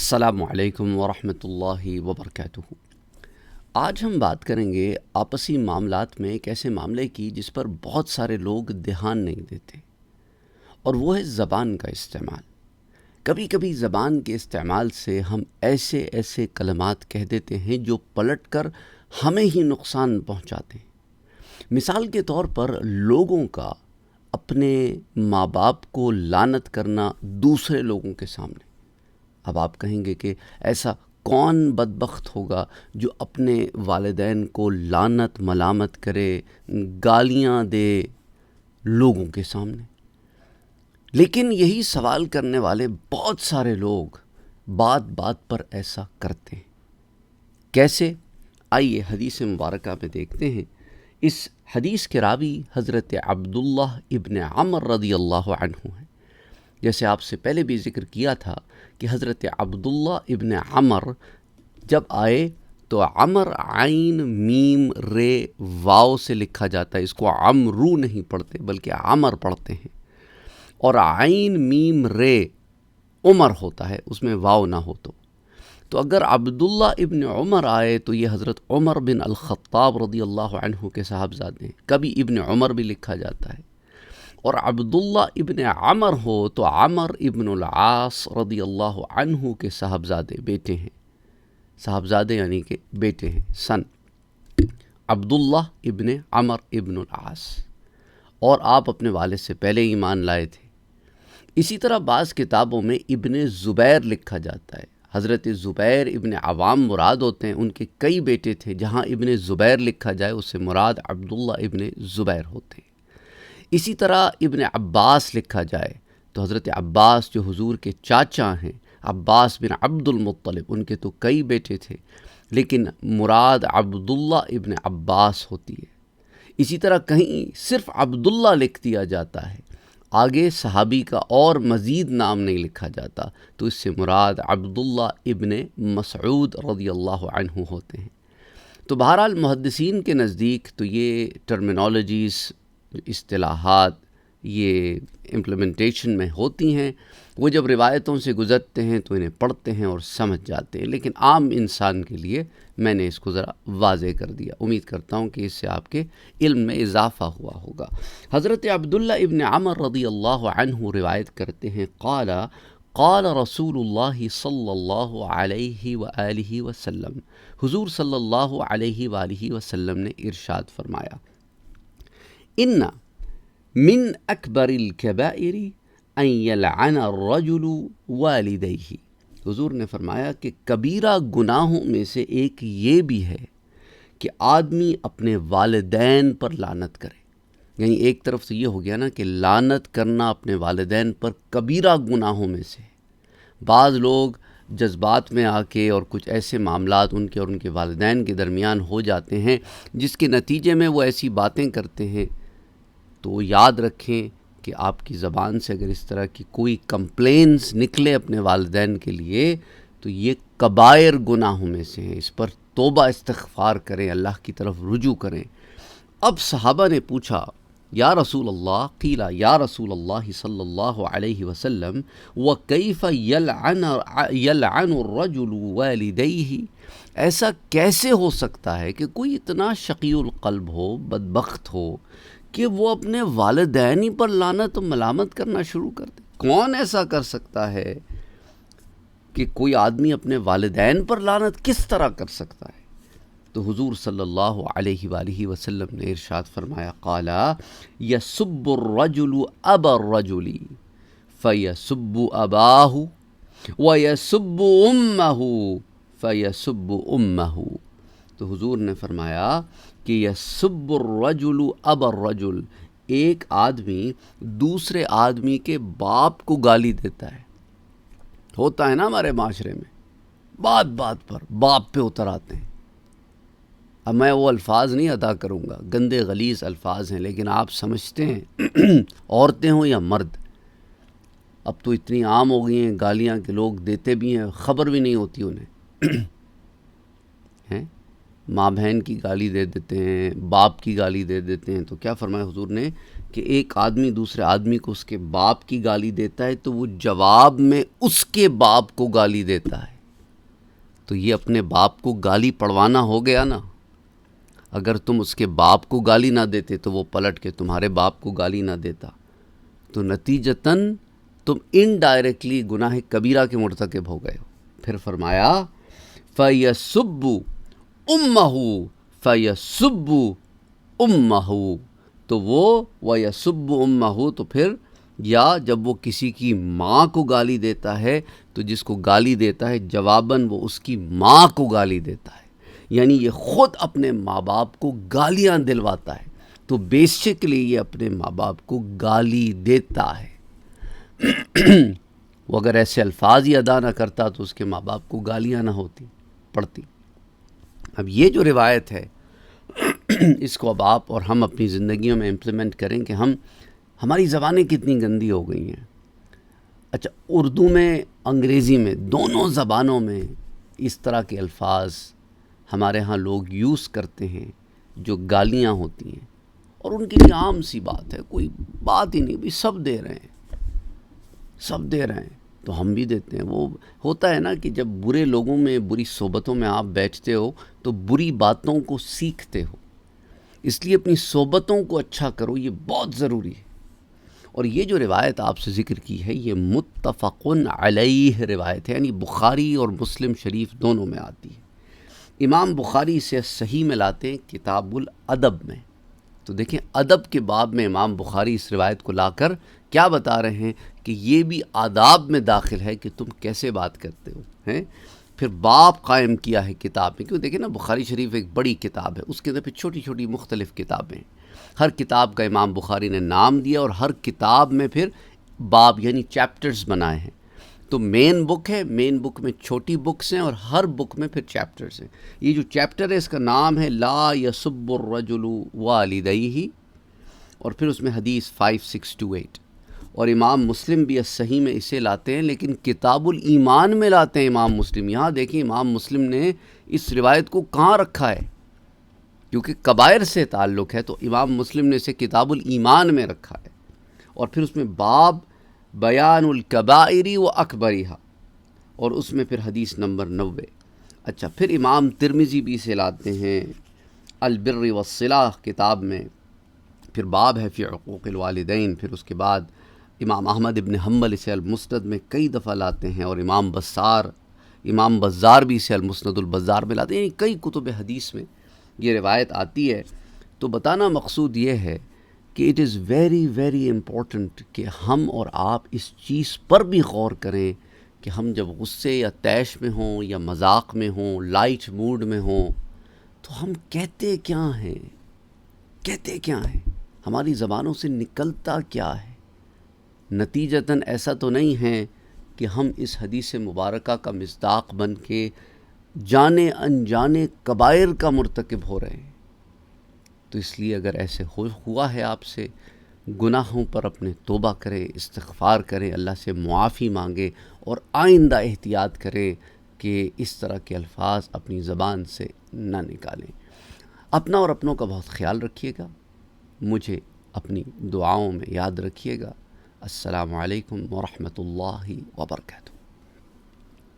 السلام علیکم ورحمۃ اللہ وبرکاتہ۔ آج ہم بات کریں گے آپسی معاملات میں ایک ایسے معاملے کی جس پر بہت سارے لوگ دھیان نہیں دیتے، اور وہ ہے زبان کا استعمال۔ کبھی کبھی زبان کے استعمال سے ہم ایسے کلمات کہہ دیتے ہیں جو پلٹ کر ہمیں ہی نقصان پہنچاتے ہیں۔ مثال کے طور پر لوگوں کا اپنے ماں باپ کو لعنت کرنا دوسرے لوگوں کے سامنے۔ اب آپ کہیں گے کہ ایسا کون بدبخت ہوگا جو اپنے والدین کو لعنت ملامت کرے، گالیاں دے لوگوں کے سامنے؟ لیکن یہی سوال کرنے والے بہت سارے لوگ بات بات پر ایسا کرتے ہیں۔ کیسے؟ آئیے حدیث مبارکہ میں دیکھتے ہیں۔ اس حدیث کے راوی حضرت عبداللہ ابن عمر رضی اللہ عنہ ہیں۔ جیسے آپ سے پہلے بھی ذکر کیا تھا کہ حضرت عبداللہ ابن عمر جب آئے تو عمر عین میم رے واو سے لکھا جاتا ہے، اس کو عمرو نہیں پڑھتے بلکہ عمر پڑھتے ہیں، اور عین میم رے عمر ہوتا ہے، اس میں واو نہ ہو تو اگر عبداللہ ابن عمر آئے تو یہ حضرت عمر بن الخطاب رضی اللہ عنہ کے صاحبزادے ہیں۔ کبھی ابن عمر بھی لکھا جاتا ہے۔ اور عبداللہ ابن عمر ہو تو عمر ابن العاص رضی اللہ عنہ کے صاحبزادے بیٹے ہیں، صاحبزادے یعنی کہ بیٹے ہیں، سن عبداللہ ابن عمر ابن العاص، اور آپ اپنے والد سے پہلے ایمان لائے تھے۔ اسی طرح بعض کتابوں میں ابن زبیر لکھا جاتا ہے۔ حضرت زبیر ابن عوام مراد ہوتے ہیں، ان کے کئی بیٹے تھے، جہاں ابن زبیر لکھا جائے اس سے مراد عبداللہ ابن زبیر ہوتے ہیں۔ اسی طرح ابن عباس لکھا جائے تو حضرت عباس جو حضور کے چاچا ہیں، عباس بن عبد المطلب، ان کے تو کئی بیٹے تھے، لیکن مراد عبداللہ ابن عباس ہوتی ہے۔ اسی طرح کہیں صرف عبداللہ لکھ دیا جاتا ہے، آگے صحابی کا اور مزید نام نہیں لکھا جاتا، تو اس سے مراد عبداللہ ابن مسعود رضی اللہ عنہ ہوتے ہیں۔ تو بہرحال محدثین کے نزدیک تو یہ ٹرمینالوجیز، اصطلاحات یہ امپلیمنٹیشن میں ہوتی ہیں، وہ جب روایتوں سے گزرتے ہیں تو انہیں پڑھتے ہیں اور سمجھ جاتے ہیں، لیکن عام انسان کے لیے میں نے اس کو ذرا واضح کر دیا۔ امید کرتا ہوں کہ اس سے آپ کے علم میں اضافہ ہوا ہوگا۔ حضرت عبداللہ ابن عمر رضی اللہ عنہ روایت کرتے ہیں، قال رسول اللہ صلی اللہ علیہ وآلہ وسلم، حضور صلی اللہ علیہ وآلہ وسلم نے ارشاد فرمایا، ان من اکبر الکبائر ان یلعن الرجل والدیہ۔ حضور نے فرمایا کہ کبیرہ گناہوں میں سے ایک یہ بھی ہے کہ آدمی اپنے والدین پر لعنت کرے۔ یعنی ایک طرف سے یہ ہو گیا نا کہ لعنت کرنا اپنے والدین پر کبیرہ گناہوں میں سے ہے۔ بعض لوگ جذبات میں آ کے اور کچھ ایسے معاملات ان کے اور ان کے والدین کے درمیان ہو جاتے ہیں جس کے نتیجے میں وہ ایسی باتیں کرتے ہیں، تو یاد رکھیں کہ آپ کی زبان سے اگر اس طرح کی کوئی کمپلینس نکلے اپنے والدین کے لیے تو یہ کبائر گناہوں میں سے ہیں، اس پر توبہ استغفار کریں، اللہ کی طرف رجوع کریں۔ اب صحابہ نے پوچھا، یا رسول اللہ، قیل یا رسول اللہ صلی اللہ علیہ وسلم، وَكَيْفَ يَلْعَنُ الرَّجُلُ وَالِدَيْهِ؟ ایسا کیسے ہو سکتا ہے کہ کوئی اتنا شقی القلب ہو، بدبخت ہو، کہ وہ اپنے والدین ہی پر لعنت و ملامت کرنا شروع کر دے؟ کون ایسا کر سکتا ہے کہ کوئی آدمی اپنے والدین پر لعنت کس طرح کر سکتا ہے؟ تو حضور صلی اللہ علیہ وآلہ وسلم نے ارشاد فرمایا، قال یسب الرجل ابا الرجل فیسب اباہ ویسب امہ فیسب امہ۔ تو حضور نے فرمایا کہ یسب الرجل ابا الرجل، ایک آدمی دوسرے آدمی کے باپ کو گالی دیتا ہے۔ ہوتا ہے نا ہمارے معاشرے میں، بات بات پر باپ پہ اتر آتے ہیں۔ اب میں وہ الفاظ نہیں ادا کروں گا، گندے غلیظ الفاظ ہیں، لیکن آپ سمجھتے ہیں عورتیں ہوں یا مرد، اب تو اتنی عام ہو گئی ہیں گالیاں کہ لوگ دیتے بھی ہیں، خبر بھی نہیں ہوتی انہیں۔ ہیں ماں بہن کی گالی دے دیتے ہیں، باپ کی گالی دے دیتے ہیں۔ تو کیا فرمایا حضور نے کہ ایک آدمی دوسرے آدمی کو اس کے باپ کی گالی دیتا ہے تو وہ جواب میں اس کے باپ کو گالی دیتا ہے۔ تو یہ اپنے باپ کو گالی پڑوانا ہو گیا نا. اگر تم اس کے باپ کو گالی نہ دیتے تو وہ پلٹ کے تمہارے باپ کو گالی نہ دیتا، تو نتیجتاً تم انڈائریکٹلی گناہ کبیرہ کے مرتکب ہو گئے ہو. پھر فرمایا فَيَسُبُّ أُمَّهُ فَيَسُبُّ أُمَّهُ، تو وہ وَيَسُبُّ أُمَّهُ، تو پھر یا جب وہ کسی کی ماں کو گالی دیتا ہے تو جس کو گالی دیتا ہے جواباً وہ اس کی ماں کو گالی دیتا ہے، یعنی یہ خود اپنے ماں باپ کو گالیاں دلواتا ہے. تو بیسکلی یہ اپنے ماں باپ کو گالی دیتا ہے. وہ اگر ایسے الفاظ ہی ادا نہ کرتا تو اس کے ماں باپ کو گالیاں نہ ہوتی پڑتی. اب یہ جو روایت ہے اس کو اب آپ اور ہم اپنی زندگیوں میں امپلیمنٹ کریں کہ ہماری زبانیں کتنی گندی ہو گئی ہیں. اچھا، اردو میں انگریزی میں دونوں زبانوں میں اس طرح کے الفاظ ہمارے ہاں لوگ یوز کرتے ہیں جو گالیاں ہوتی ہیں، اور ان کے لیے عام سی بات ہے، کوئی بات ہی نہیں، بھی سب دے رہے ہیں، سب دے رہے ہیں تو ہم بھی دیتے ہیں. وہ ہوتا ہے نا کہ جب برے لوگوں میں، بری صحبتوں میں آپ بیٹھتے ہو تو بری باتوں کو سیکھتے ہو، اس لیے اپنی صحبتوں کو اچھا کرو، یہ بہت ضروری ہے. اور یہ جو روایت آپ سے ذکر کی ہے یہ متفق علیہ روایت ہے، یعنی بخاری اور مسلم شریف دونوں میں آتی ہے. امام بخاری اسے صحیح میں لاتے ہیں کتاب الادب میں. تو دیکھیں ادب کے باب میں امام بخاری اس روایت کو لا کر کیا بتا رہے ہیں کہ یہ بھی آداب میں داخل ہے کہ تم کیسے بات کرتے ہو ہیں. پھر باب قائم کیا ہے کتاب میں، کیوں دیکھیں نا بخاری شریف ایک بڑی کتاب ہے، اس کے اندر پھر چھوٹی چھوٹی مختلف کتابیں ہیں. ہر کتاب کا امام بخاری نے نام دیا اور ہر کتاب میں پھر باب یعنی چیپٹرز بنائے ہیں. تو مین بک ہے، مین بک میں چھوٹی بکس ہیں اور ہر بک میں پھر چیپٹرز ہیں. یہ جو چیپٹر ہے اس کا نام ہے لا یسب الرجل والدیہ، اور پھر اس میں حدیث 5628. اور امام مسلم بھی صحیح میں اسے لاتے ہیں، لیکن کتاب الایمان میں لاتے ہیں امام مسلم. یہاں دیکھیں امام مسلم نے اس روایت کو کہاں رکھا ہے، کیونکہ کبائر سے تعلق ہے تو امام مسلم نے اسے کتاب الایمان میں رکھا ہے. اور پھر اس میں باب بیان الکبائر و اکبرہا، اور اس میں پھر حدیث نمبر 90. اچھا، پھر امام ترمذی بھی اسے لاتے ہیں البر والصلہ کتاب میں، پھر باب ہے فی حقوق الوالدین. پھر اس کے بعد امام احمد ابن حنبل اسے المسند میں کئی دفعہ لاتے ہیں، اور امام بزار بھی اسے المسند البزار میں لاتے ہیں. یعنی کئی کتب حدیث میں یہ روایت آتی ہے. تو بتانا مقصود یہ ہے کہ it is very very important کہ ہم اور آپ اس چیز پر بھی غور کریں کہ ہم جب غصے یا طیش میں ہوں یا مذاق میں ہوں، لائٹ موڈ میں ہوں، تو ہم کہتے کیا ہیں، کہتے کیا ہیں، ہماری زبانوں سے نکلتا کیا ہے. نتیجتاً ایسا تو نہیں ہے کہ ہم اس حدیث مبارکہ کا مصداق بن کے جانے انجانے کبائر کا مرتکب ہو رہے ہیں. تو اس لیے اگر ایسے ہوا ہے آپ سے، گناہوں پر اپنے توبہ کریں، استغفار کریں، اللہ سے معافی مانگیں، اور آئندہ احتیاط کریں کہ اس طرح کے الفاظ اپنی زبان سے نہ نکالیں. اپنا اور اپنوں کا بہت خیال رکھیے گا، مجھے اپنی دعاؤں میں یاد رکھیے گا. السلام علیکم ورحمۃ اللہ وبرکاتہ.